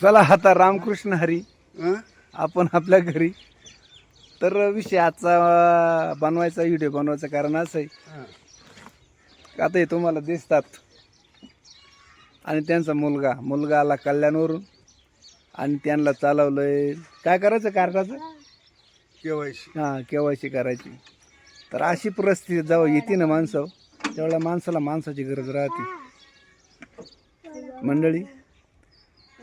चला आता रामकृष्ण हरी हं? आपण आपल्या घरी. तर विषय आजचा बनवायचा व्हिडिओ बनवायचं कारण असं आहे हं. का आता हे तुम्हाला दिसतात आणि त्यांचा मुलगा आला कल्याणवरून आणि त्यांना चालवलंय काय करायचं कार्डाचं केवायसी हां KYC करायची. तर अशी परिस्थिती जेव्हा येते ना माणसं त्यावेळेला माणसाला माणसाची गरज राहते मंडळी.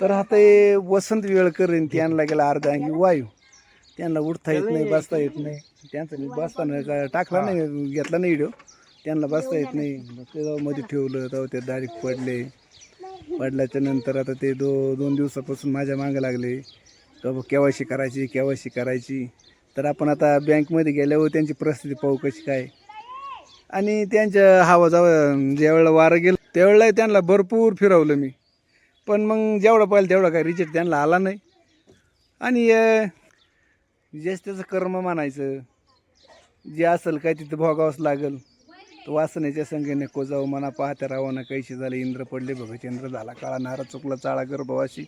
तर आता हे वसंत वेळकर त्यांना गेला अर्धा अंगी वायू, त्यांना उठता येत नाही बसता येत नाही. त्यांचं मी बसताना टाकला नाही घेतला नाही व्हिडिओ. त्यांना बसता येत नाही ते जेव्हा मध्ये ठेवलं तेव्हा ते डायरेक्ट पडल्याच्या नंतर आता ते दोन दिवसापासून माझ्या मागं लागले तर KYC करायची. तर आपण आता बँकमध्ये गेल्यावर त्यांची परिस्थिती पाहू कशी काय. आणि त्यांच्या हवा ज्यावेळेला वारं गेलं त्यावेळेला त्यांना भरपूर फिरवलं मी, पण मग जेवढं पाहिलं तेवढा काही रिजेक्ट त्यांना आला नाही. आणि जेच त्याचं कर्म मानायचं, जे असेल काय तिथं भोगावंच लागल. तो वासनेच्या संगे नको जाऊ मना पाहत्या रावणा कैशी झाले इंद्र पडले भगचंद्र झाला काळा नारा चुकला चाळा गर्भवाशी.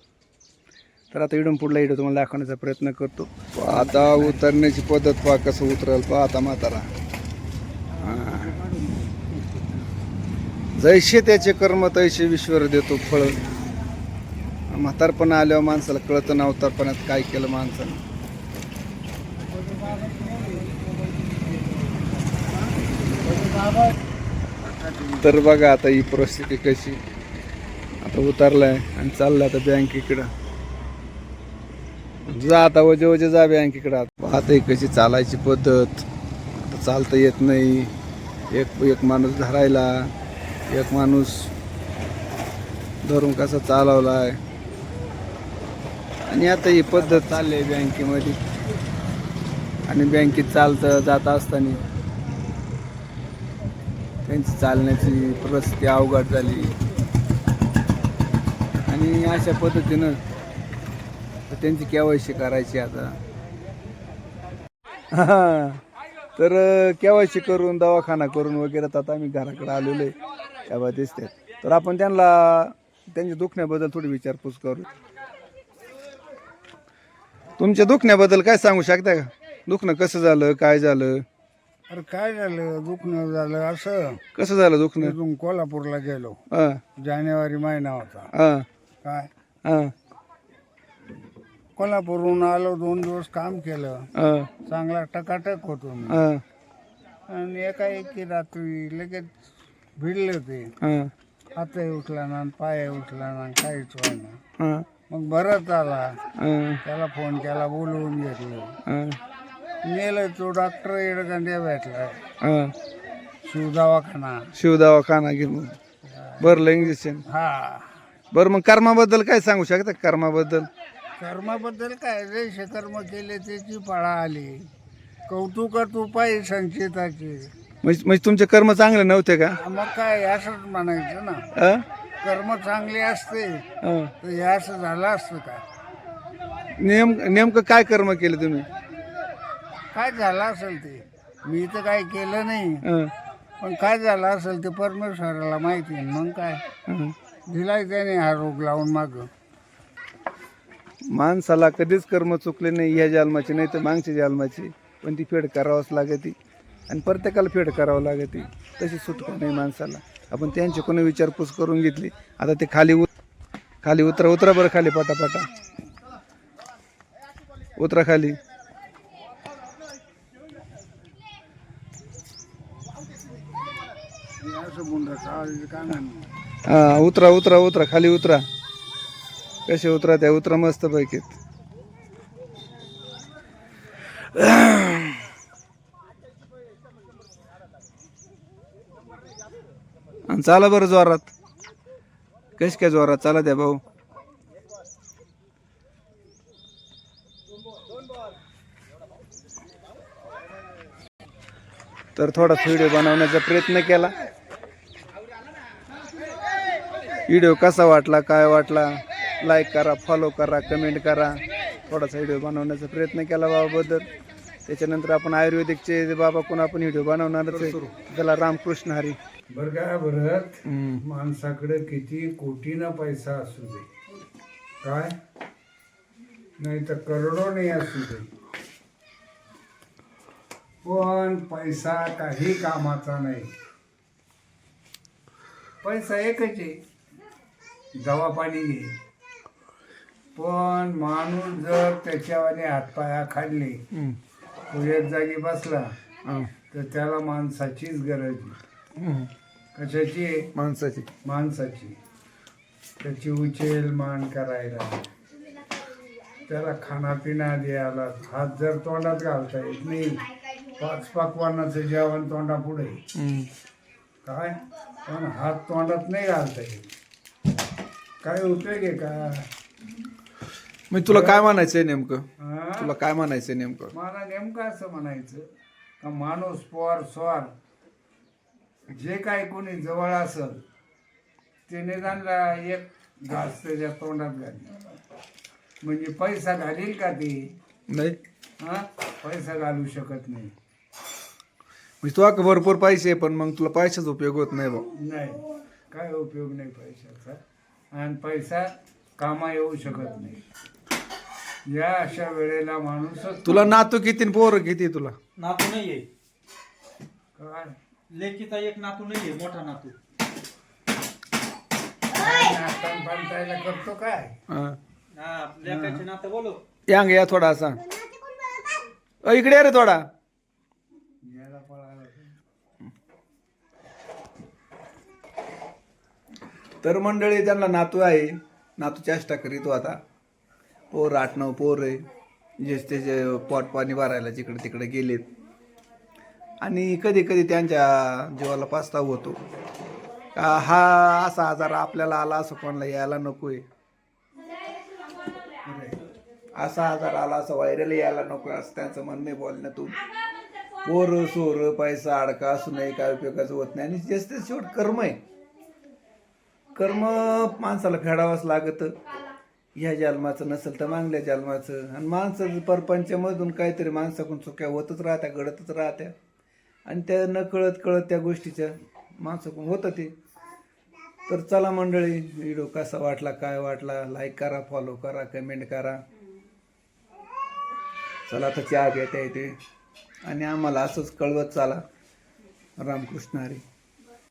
तर आता इडून पुढला व्हिडिओ तुम्हाला दाखवण्याचा प्रयत्न करतो. आता उतरण्याची पद्धत पहा कसं उतरल पहा आता म्हातारा. जैसे त्याचे कर्म तैसे विश्वर देतो फळ. म्हातारपणा आल्यावर माणसाला कळतं ना अवतारपणात काय केलं माणसानं. तर बघा आता ही परिस्थिती कशी. आता उतरलाय आणि चाललाय आता बँकेकडं. जा आता वजे जा बँकेकडं. आता ही कशी चालायची पद्धत. आता चालता येत नाही. एक माणूस धरायला, एक माणूस धरून कसा चालवलाय. आणि आता ही पद्धत चालली आहे बँकेमध्ये. आणि बँकेत चालतं जात असताना त्यांची चालण्याची परिस्थिती अवघड झाली. आणि अशा पद्धतीनं त्यांची KYC करायची आता. तर KYC करून दवाखाना करून वगैरे आता आम्ही घराकडे आलेलो आहे तेव्हा दिसतात. तर आपण त्यांच्या दुखण्याबद्दल थोडी विचारपूस करू. तुमच्या दुखण्याबद्दल काय सांगू शकता का? दुखणं कसं झालं, काय झालं? अरे काय झालं दुखणं झालं असं. कसं झालं दुखणं? तिथून कोल्हापूरला गेलो. हां जानेवारी महिना होता. हां काय हां कोल्हापूरहून आलो 2 दिवस काम केलं. हां चांगला टकाटक होतो मी. हां आणि एकाएकी रात्री लगेच भिडले ते. हां हातही उठला ना पाय उठला ना काहीच व्हायना. हां मग बरंच आला. हां त्याला फोन केला बोलवून घेतलं. हां नेलं तो डॉक्टर येडगंड्या भेटला. हां शिवदवाखाना. शिव दवाखाना घेऊन भरलं इंजेक्शन. हा बरं मग कर्माबद्दल काय सांगू शकता? कर्माबद्दल कर्माबद्दल काय जैसे कर्म केले त्याची फळा आली. कौतुक तू पायी संचिताचे. म्हणजे तुमचे कर्म चांगले नव्हते का? मग काय असंच म्हणायचं ना. हां कर्म चांगले असते हां तर हे असं झालं असतं का? नेमकं काय कर्म केले तुम्ही? काय झालं असेल ते मी तर काही केलं नाही. हां पण काय झालं असेल ते परमेश्वराला माहिती आहे. मग काय हां दिलाय त्याने हा रोग लावून माग. माणसाला कधीच कर्म चुकले नाही ह्या जन्माची नाही तर मागच्या जन्माची, पण ती फेड करावंच लागते. आणि प्रत्येकाला फेड करावं लागते. तशी सुटका नाही माणसाला. आपण त्यांची कोणी विचारपूस करून घेतली. आता ते खाली उतरा बरं खाली पटापटा उतरा खाली. हां उतरा खाली उतरा. कसे उतरा त्या उतरा मस्त पैकी. आणि चाला बरं जोरात. कश काय जोरात चाला द्या भाऊ. तर थोडासा व्हिडिओ बनवण्याचा प्रयत्न केला. व्हिडिओ कसा वाटला काय वाटला लाईक करा, फॉलो करा, कमेंट करा. थोडासा व्हिडिओ बनवण्याचा प्रयत्न केला बाबाबद्दल. त्याच्यानंतर आपण आयुर्वेदिकचे बाबा कोण आपण व्हिडिओ बनवणारच आहे. त्याला रामकृष्ण हरी. बरं काय बरं माणसाकडे किती कोटीना पैसा असू दे काय नाही तर करोडो नाही असू दे, पण पैसा काही कामाचा नाही. पैसा एकच आहे, दवा पाणी घे. पण माणूस जर त्याच्यावाने हातपाया खाल्ले, तो एक जागी बसला, तर त्याला माणसाचीच गरज आहे. कशाची आहे? माणसाची. माणसाची. त्याची उचल मान करायला, त्याला खानापिना द्यायला. हात जर तोंडात घालता येत नाही, 5 पकवानाचं जेवण तोंडा पुढे काय, पण हात तोंडात नाही घालता येत, काय उपयोग आहे का? मग तुला काय म्हणायचंय नेमकं? हा? तुला काय म्हणायचंय नेमकं? मला नेमकं असं म्हणायचं का माणूस पोर स्वार जे काय कोणी जवळ असल ते निदानला एक घास त्याच्या तोंडात घालील. म्हणजे पैसा घालील का ते? नाही. हा, पैसा घालू शकत नाही. म्हणजे तुला भरपूर पैसे आहे, पण मग तुला पैशाचा उपयोग होत नाही भाऊ. नाही, काय उपयोग नाही पैशाचा, आणि पैसा कामा येऊ शकत नाही. या अशा वेळेला माणूसच तुला नातू किती आणि पोरं किती तुला? नातू नाहीये, काय लेकीचा एक नातू नाहीये, मोठा नातू. नाश्ता पाणी करतो काय? हा. हा, लेकाचे नातं बोलो. यांग या थोडासा. इकडे ये रे थोडा. याला पळायला तर मंडळी, त्यांना नातू आहे, नातू चेष्टा करीतो आता. पोर 8-9 पोर आहे, जे त्याचे पोट पाणी भरायला जिकडे तिकडे गेलेत. आणि कधी कधी त्यांच्या जीवाला पस्ताव होतो का हा असा आजार आपल्याला आला, असं कोणाला यायला नकोय. असा आजार आला, असं व्हायरल यायला नको, असं त्यांचं म्हणणं आहे बोलण्यातून. पोर सोर पैसा अडका असू नये, काय उपयोगाचं होत नाही. आणि जास्त शेवट कर्म आहे. कर्म माणसाला फेडावंच लागतं. ह्या जन्माचं नसेल तर मागल्या जन्माचं. आणि माणसं परपंचामधून काहीतरी माणसाकडून चुक्या होतच राहत्या, घडतच राहत्या. आणि त्या न कळत त्या गोष्टीच्या माणसाकडून होतं ते. तर चला मंडळी, व्हिडिओ कसा वाटला, काय वाटला, लाईक करा, फॉलो करा, कमेंट करा. चला आता चहा घेता येते, आणि आम्हाला असंच कळवत चाला. रामकृष्ण हरी.